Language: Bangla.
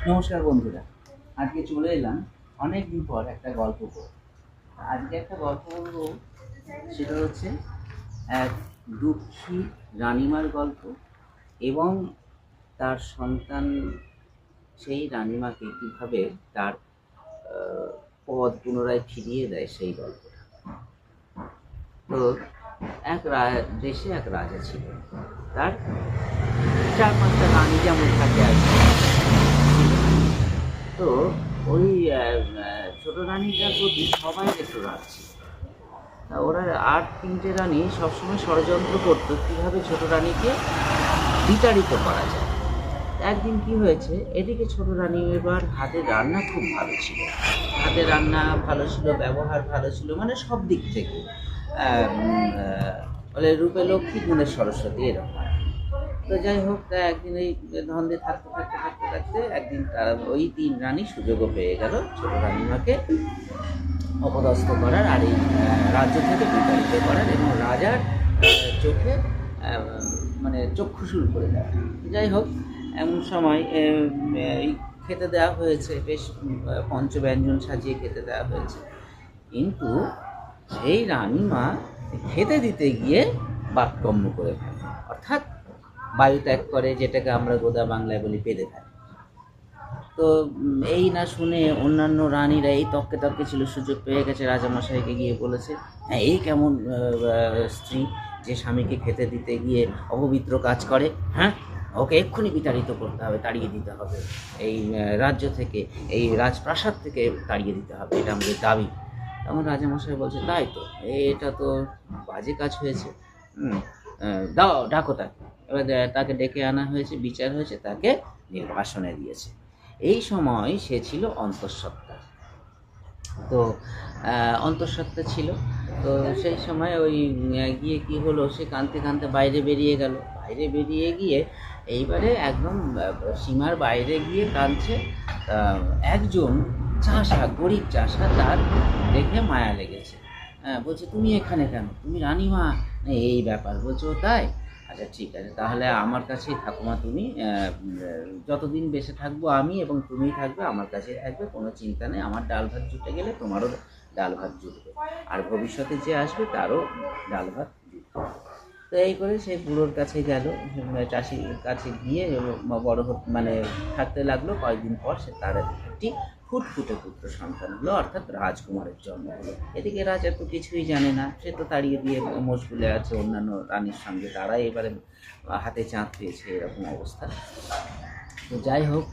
নমস্কার বন্ধুরা, আজকে চলে এলাম অনেকদিন পর একটা গল্প পড়তে। আজকে একটা গল্প বলবো, সেটা হচ্ছে এক দুঃখী রানীমার গল্প এবং তার সন্তান সেই রানীমাকে কীভাবে তার পদ পুনরায় ফিরিয়ে দেয় সেই গল্পটা। তো এক দেশে এক রাজা ছিল, তার 4-5টা রানী যেমন থাকে আর কি। তো ওই ছোট রানীটার প্রতি সবাই একটু রাগ ছিল। ওরা আর 3টে রানী সবসময় ষড়যন্ত্র করতো কীভাবে ছোট রানীকে বিতাড়িত করা যায়। একদিন কি হয়েছে, এদিকে ছোট রানী এবার হাতের রান্না খুব ভালো ছিল, হাতের রান্না ভালো ছিল, ব্যবহার ভালো ছিল, মানে সব দিক থেকে বলে রূপে লক্ষ্মী গুণে সরস্বতী এরকম। তো যাই হোক, একদিন এই ধন্দে থাকতে থাকতে থাকতে থাকতে একদিন তারা ওই 3 রানী সুযোগও পেয়ে গেল ছোট রানীমাকে অপদস্থ করার আর এই রাজ্য থেকে বিতাড়িত করার এবং রাজার চোখে মানে চক্ষুশূল করে দেওয়া। যাই হোক, এমন সময় এই খেতে দেওয়া হয়েছে, বেশ পঞ্চব্যঞ্জন সাজিয়ে খেতে দেওয়া হয়েছে, কিন্তু সেই রানীমা খেতে দিতে গিয়ে বাতকর্ম করে ফেলে, অর্থাৎ বায়ু ত্যাগ করে, যেটাকে আমরা গোদা বাংলায় বলি পেদে থাকে। তো এই না শুনে অন্যান্য রানীরা এই তককে তককে ছিল, সুযোগ পেয়ে গেছে, রাজামশাইকে গিয়ে বলেছে, হ্যাঁ এই কেমন স্ত্রী যে স্বামীকে খেতে দিতে গিয়ে অপবিত্র কাজ করে, হ্যাঁ ওকে এক্ষুনি বিতাড়িত করতে হবে, তাড়িয়ে দিতে হবে, এই রাজ্য থেকে, এই রাজপ্রাসাদ থেকে তাড়িয়ে দিতে হবে, এটা আমাদের দাবি। তখন রাজামশাই বলছে, তাই তো, এটা তো বাজে কাজ হয়েছে, দাও ডাকো তাকে। এবার তাকে ডেকে আনা হয়েছে, বিচার হয়েছে, তাকে নির্বাসনে দিয়েছে। এই সময় সে ছিল অন্তঃসত্ত্বা। তো অন্তঃসত্ত্বা ছিল, তো সেই সময় ওই গিয়ে কি হলো, সে কাঁদতে কাঁদতে বাইরে বেরিয়ে গেল। বাইরে বেরিয়ে গিয়ে এইবারে একদম সীমার বাইরে গিয়ে কাঁদছে। একজন চাষা, গরিব চাষা, তার দেখে মায়া লেগেছে। বলছে, তুমি এখানে কেন, তুমি রানীমা? এই ব্যাপার। বলছে, ও তাই, আচ্ছা ঠিক আছে, তাহলে আমার কাছেই থাকো মা, তুমি যতদিন বেঁচে থাকবো আমি এবং তুমিই থাকবে, আমার কাছে থাকবে, কোনো চিন্তা নেই, আমার ডাল ভাত জুটে গেলে তোমারও ডাল ভাত জুটবে, আর ভবিষ্যতে যে আসবে তারও ডাল ভাত জুটবে। তো এই করে সে বুড়োর কাছে গেল, চাষির কাছে গিয়ে বড় মানে থাকতে লাগলো। কয়েকদিন পর সে তার একটি ফুটফুটে পুত্র সন্তান হলো, অর্থাৎ রাজকুমারের জন্ম হলো। এদিকে রাজা তো কিছুই জানে না, সে তো তাড়িয়ে দিয়ে মশগুলে আছে অন্যান্য রানীর সঙ্গে, তারাই এবারে হাতে চাঁদ পেয়েছে, এরকম অবস্থা। তো যাই হোক,